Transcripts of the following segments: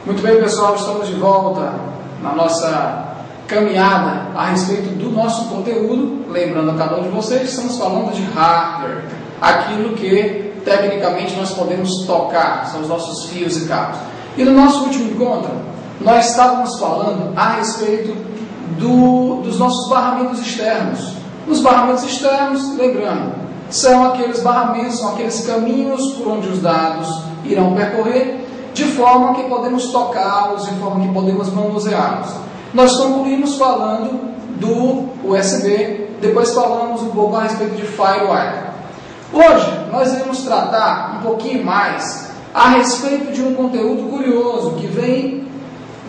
Muito bem, pessoal, estamos de volta na nossa caminhada a respeito do nosso conteúdo. Lembrando a cada um de vocês, estamos falando de hardware, aquilo que tecnicamente nós podemos tocar, são os nossos fios e cabos. E no nosso último encontro, nós estávamos falando a respeito dos nossos barramentos externos. Os barramentos externos, lembrando, são aqueles barramentos, são aqueles caminhos por onde os dados irão percorrer, de forma que podemos tocá-los, de forma que podemos manuseá-los. Nós concluímos falando do USB, depois falamos um pouco a respeito de FireWire. Hoje nós iremos tratar um pouquinho mais a respeito de um conteúdo curioso que vem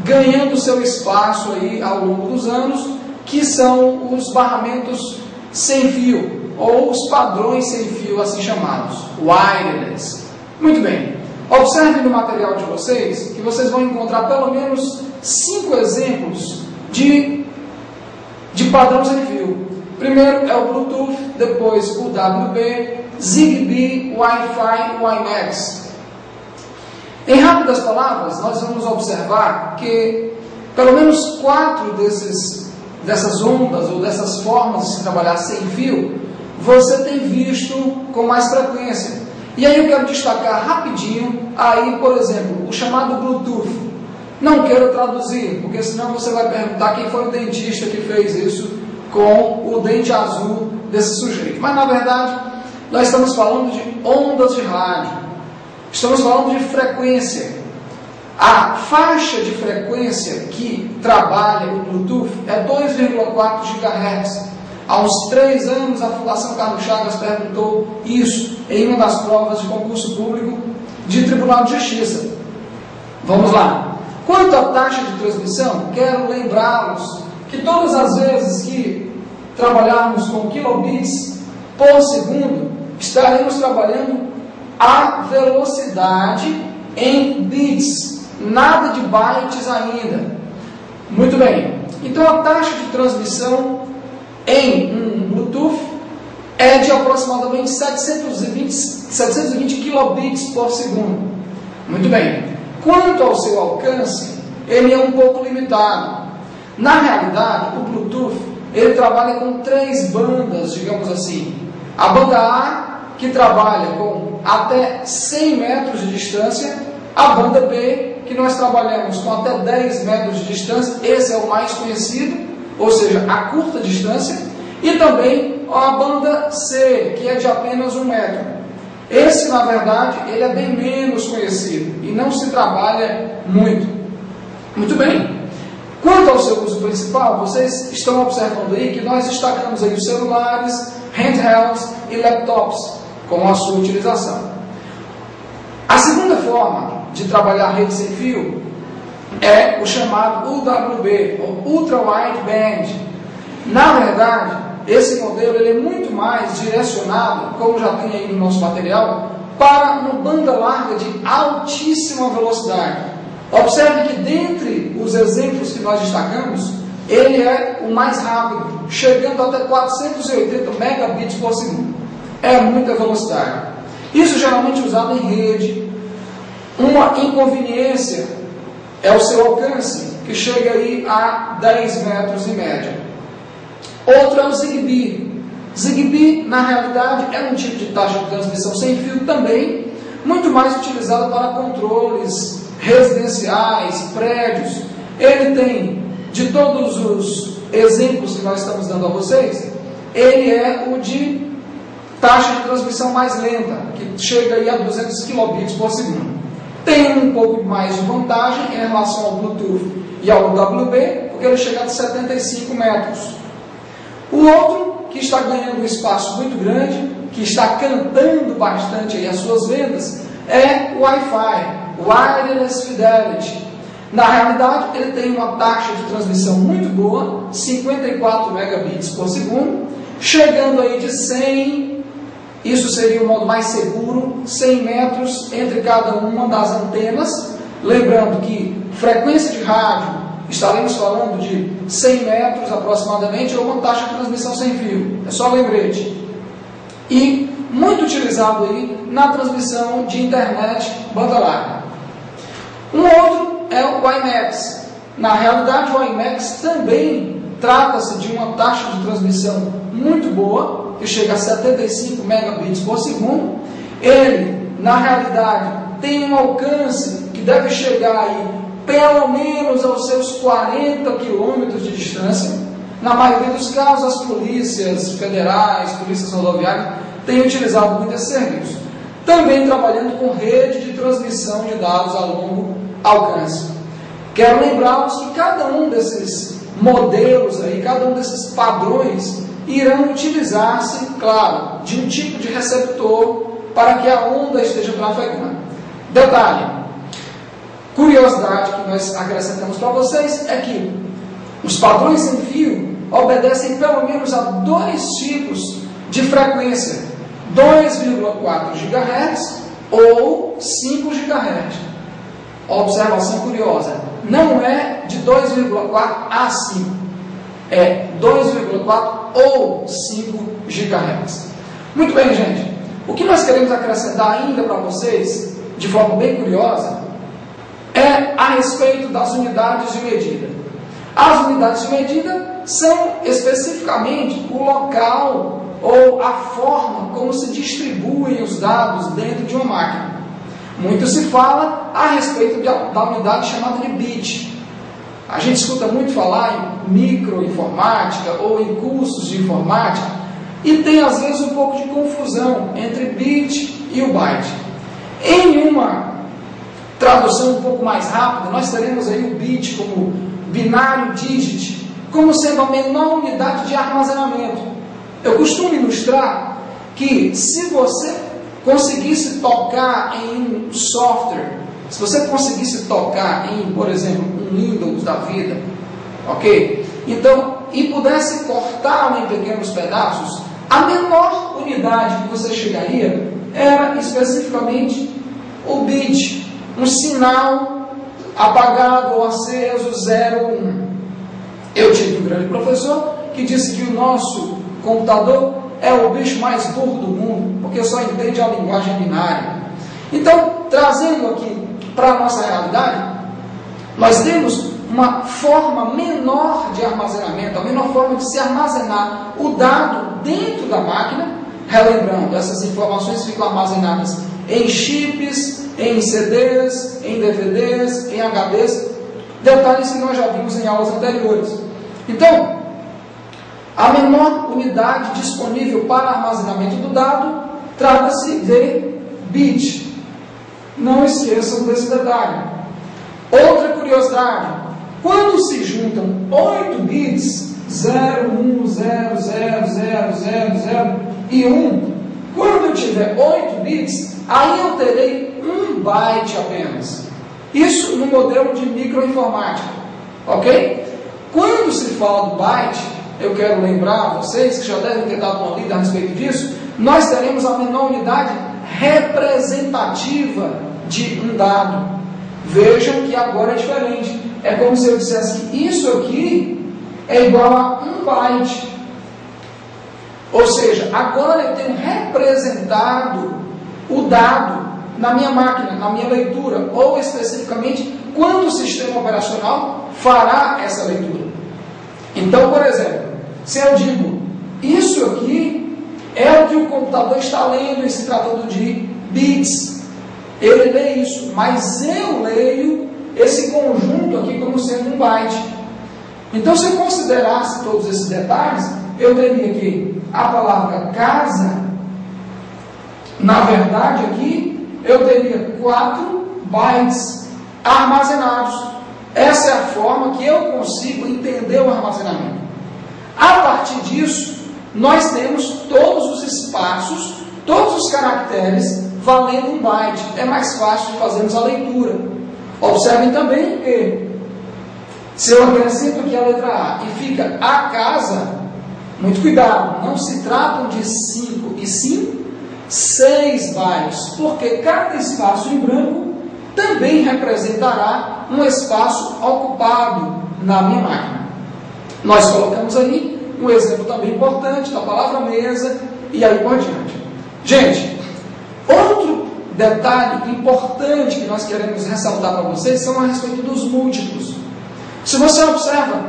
ganhando seu espaço aí ao longo dos anos, que são os barramentos sem fio, ou os padrões sem fio assim chamados, wireless. Muito bem. Observem no material de vocês, que vocês vão encontrar pelo menos 5 exemplos de padrão sem fio. Primeiro é o Bluetooth, depois o WB, Zigbee, Wi-Fi e WiMAX. Em rápidas palavras, nós vamos observar que pelo menos 4 dessas ondas ou dessas formas de se trabalhar sem fio, você tem visto com mais frequência. E aí eu quero destacar rapidinho, aí, por exemplo, o chamado Bluetooth. Não quero traduzir, porque senão você vai perguntar quem foi o dentista que fez isso com o dente azul desse sujeito. Mas, na verdade, nós estamos falando de ondas de rádio. Estamos falando de frequência. A faixa de frequência que trabalha o Bluetooth é 2,4 GHz. Há uns 3 anos, a Fundação Carlos Chagas perguntou isso em uma das provas de concurso público de Tribunal de Justiça. Vamos lá. Quanto à taxa de transmissão, quero lembrá-los que todas as vezes que trabalharmos com kilobits por segundo, estaremos trabalhando a velocidade em bits, nada de bytes ainda. Muito bem. Então, a taxa de transmissão em um Bluetooth é de aproximadamente 720 kilobits por segundo. Muito bem. Quanto ao seu alcance, ele é um pouco limitado. Na realidade, o Bluetooth ele trabalha com 3 bandas, digamos assim. A banda A, que trabalha com até 100 metros de distância. A banda B, que nós trabalhamos com até 10 metros de distância. Esse é o mais conhecido, ou seja, a curta distância, e também a banda C, que é de apenas 1 metro. Esse, na verdade, ele é bem menos conhecido e não se trabalha muito. Muito bem. Quanto ao seu uso principal, vocês estão observando aí que nós destacamos aí os celulares, handhelds e laptops com a sua utilização. A segunda forma de trabalhar rede sem fio é o chamado UWB, ou Ultra Wideband. Na verdade, esse modelo ele é muito mais direcionado, como já tem aí no nosso material, para uma banda larga de altíssima velocidade. Observe que dentre os exemplos que nós destacamos, ele é o mais rápido, chegando até 480 megabits por segundo. É muita velocidade. Isso geralmente usado em rede. Uma inconveniência é o seu alcance, que chega aí a 10 metros em média. Outro é o Zigbee. Zigbee, na realidade, é um tipo de taxa de transmissão sem fio também, muito mais utilizado para controles residenciais, prédios. Ele tem, de todos os exemplos que nós estamos dando a vocês, ele é o de taxa de transmissão mais lenta, que chega aí a 200 kilobits por segundo. Tem um pouco mais de vantagem em relação ao Bluetooth e ao UWB, porque ele chega a 75 metros. O outro, que está ganhando um espaço muito grande, que está cantando bastante aí as suas vendas, é o Wi-Fi, Wireless Fidelity. Na realidade, ele tem uma taxa de transmissão muito boa, 54 megabits por segundo, chegando aí de 100, isso seria o modo mais seguro, 100 metros entre cada uma das antenas. Lembrando que frequência de rádio, estaremos falando de 100 metros aproximadamente, ou uma taxa de transmissão sem fio. É só lembrete. E muito utilizado aí na transmissão de internet banda larga. Um outro é o WiMAX. Na realidade, o WiMAX também trata-se de uma taxa de transmissão muito boa, que chega a 75 megabits por segundo. Ele, na realidade, tem um alcance que deve chegar aí pelo menos aos seus 40 quilômetros de distância. Na maioria dos casos, as polícias federais, polícias rodoviárias, têm utilizado muito esse serviço. Também trabalhando com rede de transmissão de dados a longo alcance. Quero lembrá-los que cada um desses modelos aí, cada um desses padrões, irão utilizar-se, claro, de um tipo de receptor para que a onda esteja trafegando. Detalhe, curiosidade que nós acrescentamos para vocês é que os padrões sem fio obedecem pelo menos a dois tipos de frequência, 2,4 GHz ou 5 GHz. Observação curiosa, não é de 2,4 a 5, é 2,4 ou 5 GHz. Muito bem, gente. O que nós queremos acrescentar ainda para vocês, de forma bem curiosa, é a respeito das unidades de medida. As unidades de medida são especificamente o local ou a forma como se distribuem os dados dentro de uma máquina. Muito se fala a respeito da unidade chamada de bit. A gente escuta muito falar em microinformática ou em cursos de informática e tem às vezes um pouco de confusão entre bit e o byte. Em uma tradução um pouco mais rápida, nós teremos aí o bit como binário digit, como sendo a menor unidade de armazenamento. Eu costumo ilustrar que se você conseguisse tocar em um software, se você conseguisse tocar em, por exemplo, um Windows da vida, ok? Então, e pudesse cortá-lo em pequenos pedaços, a menor unidade que você chegaria era especificamente o bit, um sinal apagado ou aceso 0 ou 1. Eu tive um grande professor que disse que o nosso computador é o bicho mais burro do mundo, porque só entende a linguagem binária. Então, trazendo aqui para a nossa realidade, nós temos uma forma menor de armazenamento, a menor forma de se armazenar o dado dentro da máquina. Relembrando, essas informações ficam armazenadas em chips, em CDs, em DVDs, em HDs, detalhes que nós já vimos em aulas anteriores. Então, a menor unidade disponível para armazenamento do dado trata-se de bit. Não esqueçam desse detalhe. Outra curiosidade, quando se juntam 8 bits, 0, 1, 0, 0, 0, 0, 0 e 1, quando eu tiver 8 bits, aí eu terei 1 byte apenas. Isso no modelo de microinformática, ok? Quando se fala do byte, eu quero lembrar a vocês, que já devem ter dado uma lida a respeito disso, nós teremos a menor unidade representativa de um dado. Vejam que agora é diferente. É como se eu dissesse que isso aqui é igual a 1 byte. Ou seja, agora eu tenho representado o dado na minha máquina, na minha leitura, ou especificamente quando o sistema operacional fará essa leitura. Então, por exemplo, se eu digo, isso aqui é o que o computador está lendo em se tratando de bits, ele lê isso, mas eu leio esse conjunto aqui como sendo 1 byte. Então, se eu considerasse todos esses detalhes, eu teria aqui a palavra casa, na verdade aqui, eu teria 4 bytes armazenados. Essa é a forma que eu consigo entender o armazenamento. A partir disso, nós temos todos os espaços, todos os caracteres valendo 1 byte. É mais fácil de fazermos a leitura. Observem também que, se eu acrescento aqui a letra A e fica a casa, muito cuidado, não se tratam de 5 e sim 6 bytes, porque cada espaço em branco também representará um espaço ocupado na minha máquina. Nós colocamos aí um exemplo também importante da palavra mesa e aí por diante. Gente, outro detalhe importante que nós queremos ressaltar para vocês são a respeito dos múltiplos. Se você observa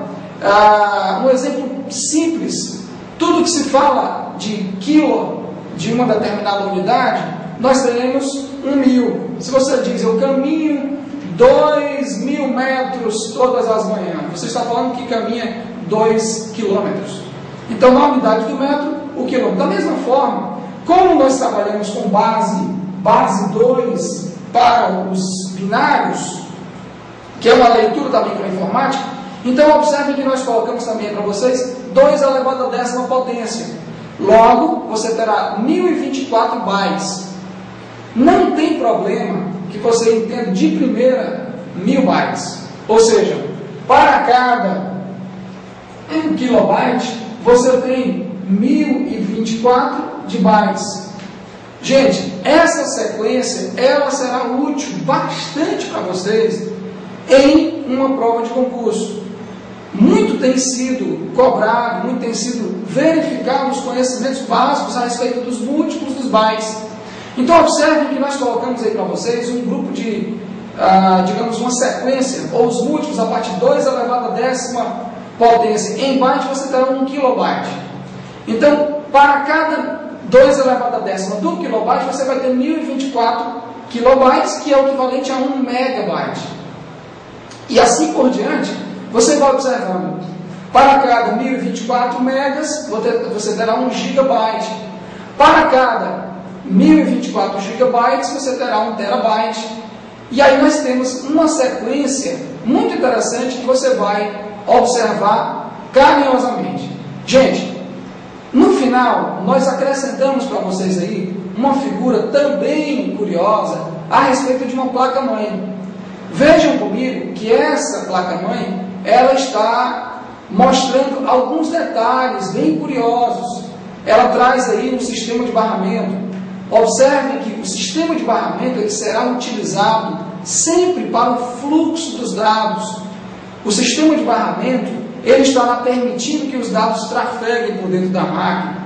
um exemplo simples, tudo que se fala de quilo de uma determinada unidade, nós teremos 1.000. Se você diz, eu caminho 2.000 metros todas as manhãs, você está falando que caminha 2 quilômetros. Então, na unidade do metro, o quilômetro. Da mesma forma, como nós trabalhamos com base 2 para os binários, que é uma leitura da microinformática, então observe que nós colocamos também para vocês 2 elevado à 10ª potência. Logo, você terá 1024 bytes. Não tem problema que você entenda de primeira 1000 bytes. Ou seja, para cada 1 kilobyte, você tem 1024 de bytes. Gente, essa sequência, ela será útil bastante para vocês em uma prova de concurso. Muito tem sido cobrado, muito tem sido verificado os conhecimentos básicos a respeito dos múltiplos dos bytes. Então, observem que nós colocamos aí para vocês um grupo de, digamos, uma sequência, ou os múltiplos a partir de 2 elevado à 10ª potência. Em byte, você terá 1 kilobyte. Então, para cada 2 elevado à 10ª do kilobyte, você vai ter 1024 kilobytes, que é o equivalente a 1 megabyte. E assim por diante, você vai observando. Para cada 1024 megas, você terá 1 gigabyte. Para cada 1024 gigabytes, você terá 1 terabyte. E aí nós temos uma sequência muito interessante que você vai observar carinhosamente. Gente, no final, nós acrescentamos para vocês aí uma figura também curiosa a respeito de uma placa-mãe. Vejam comigo que essa placa-mãe, ela está mostrando alguns detalhes bem curiosos. Ela traz aí um sistema de barramento. Observem que o sistema de barramento ele será utilizado sempre para o fluxo dos dados. O sistema de barramento ele estará permitindo que os dados trafeguem por dentro da máquina,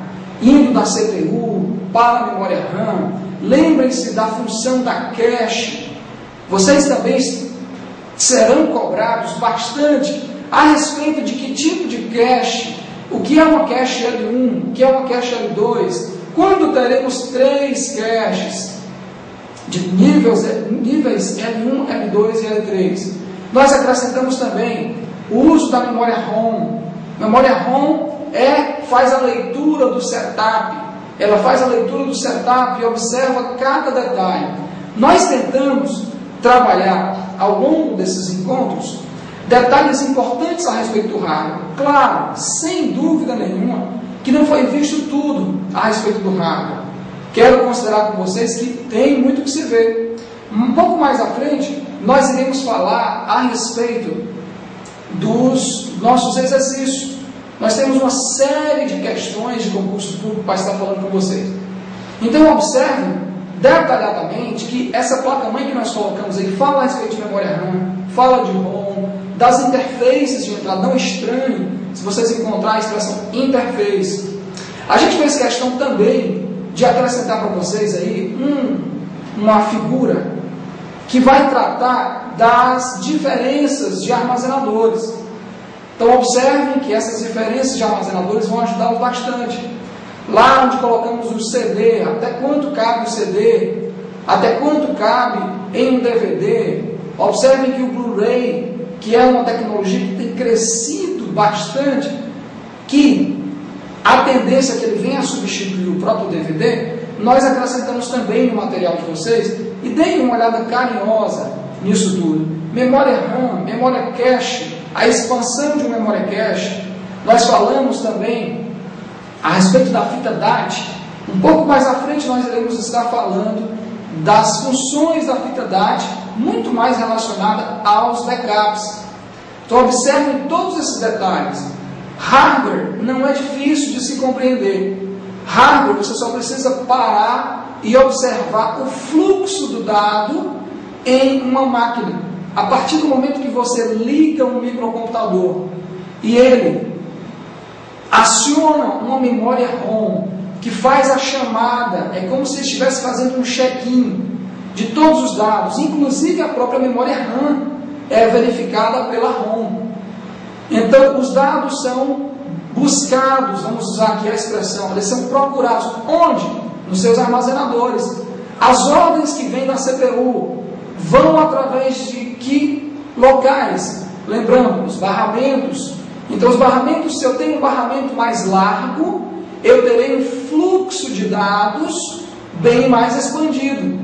indo da CPU para a memória RAM. Lembrem-se da função da cache. Vocês também serão cobrados bastante a respeito de que tipo de cache, o que é uma cache L1, o que é uma cache L2, quando teremos 3 caches de níveis L1, L2 e L3. Nós acrescentamos também o uso da memória ROM. Memória ROM faz a leitura do setup. Ela faz a leitura do setup e observa cada detalhe. Nós tentamos trabalhar ao longo desses encontros detalhes importantes a respeito do hardware. Claro, sem dúvida nenhuma, que não foi visto tudo a respeito do hardware. Quero considerar com vocês que tem muito que se ver. Um pouco mais à frente, nós iremos falar a respeito dos nossos exercícios. Nós temos uma série de questões de concurso público para estar falando com vocês. Então, observem detalhadamente que essa placa-mãe que nós colocamos aí fala a respeito de memória RAM, fala de ROM, das interfaces de entrada. Não estranhe se vocês encontrarem a expressão interface. A gente fez questão também de acrescentar para vocês aí uma figura que vai tratar das diferenças de armazenadores. Então, observem que essas diferenças de armazenadores vão ajudá-los bastante. Lá onde colocamos o CD, até quanto cabe o CD, até quanto cabe em um DVD. Observem que o Blu-ray, que é uma tecnologia que tem crescido bastante, que a tendência é que ele venha a substituir o próprio DVD, nós acrescentamos também no material de vocês, e deem uma olhada carinhosa nisso tudo. Memória RAM, memória cache, a expansão de uma memória cache. Nós falamos também a respeito da fita DAT. Um pouco mais à frente nós iremos estar falando das funções da fita DAT, muito mais relacionada aos backups. Então observem todos esses detalhes. Hardware não é difícil de se compreender. Hardware você só precisa parar e observar o fluxo do dado em uma máquina. A partir do momento que você liga um microcomputador e ele aciona uma memória ROM que faz a chamada, é como se estivesse fazendo um check-in. de todos os dados, inclusive a própria memória RAM é verificada pela ROM. Então, os dados são buscados, vamos usar aqui a expressão, eles são procurados. Onde? Nos seus armazenadores. As ordens que vêm da CPU vão através de que locais? Lembrando, os barramentos. Então, os barramentos, se eu tenho um barramento mais largo, eu terei um fluxo de dados bem mais expandido.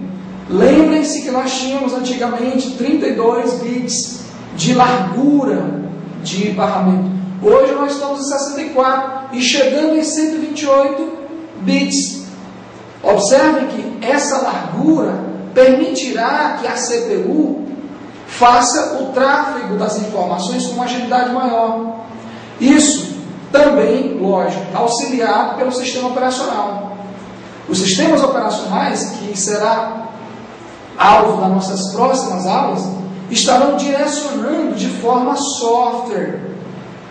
Lembrem-se que nós tínhamos antigamente 32 bits de largura de barramento. Hoje nós estamos em 64 e chegando em 128 bits. Observem que essa largura permitirá que a CPU faça o tráfego das informações com uma agilidade maior. Isso também, lógico, auxiliado pelo sistema operacional. Os sistemas operacionais, que será alvo das nossas próximas aulas, estarão direcionando de forma software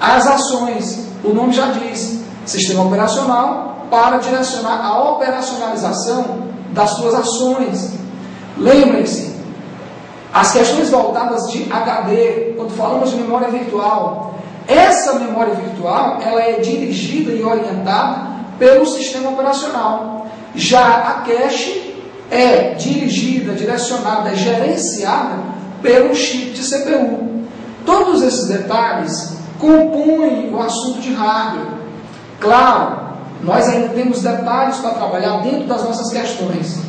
as ações. O nome já diz, sistema operacional, para direcionar a operacionalização das suas ações. Lembrem-se, as questões voltadas de HD, quando falamos de memória virtual, essa memória virtual ela é dirigida e orientada pelo sistema operacional. Já a cache é dirigida, direcionada, gerenciada pelo chip de CPU. Todos esses detalhes compõem o assunto de hardware. Claro, nós ainda temos detalhes para trabalhar dentro das nossas questões.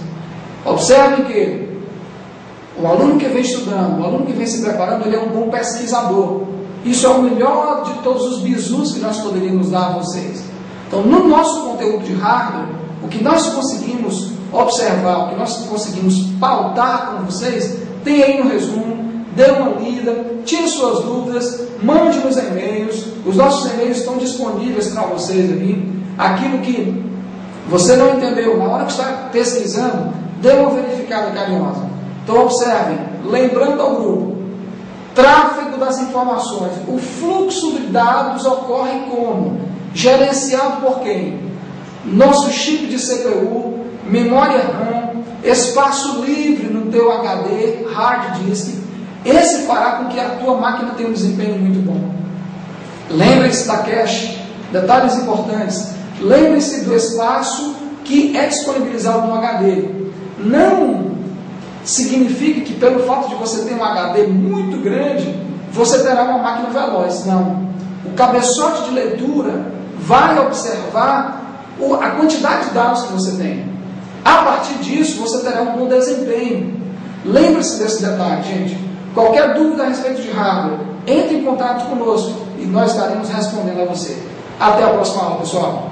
Observe que o aluno que vem estudando, o aluno que vem se preparando, ele é um bom pesquisador. Isso é o melhor de todos os bizus que nós poderíamos dar a vocês. Então, no nosso conteúdo de hardware, o que nós conseguimos observar, o que nós conseguimos pautar com vocês, tem aí no resumo, dê uma lida, tire suas dúvidas, mande nos e-mails, os nossos e-mails estão disponíveis para vocês aqui. Aquilo que você não entendeu na hora que está pesquisando, dê uma verificada carinhosa. Então observem, lembrando ao grupo, tráfego das informações, o fluxo de dados ocorre como? Gerenciado por quem? Nosso chip de CPU, memória RAM, espaço livre no teu HD, hard disk. Esse fará com que a tua máquina tenha um desempenho muito bom. Lembre-se da cache, detalhes importantes. Lembre-se do espaço que é disponibilizado no HD. Não significa que pelo fato de você ter um HD muito grande, você terá uma máquina veloz. Não. O cabeçote de leitura vai observar a quantidade de dados que você tem. A partir disso, você terá um bom desempenho. Lembre-se desse detalhe, gente. Qualquer dúvida a respeito de hardware, entre em contato conosco e nós estaremos respondendo a você. Até a próxima aula, pessoal.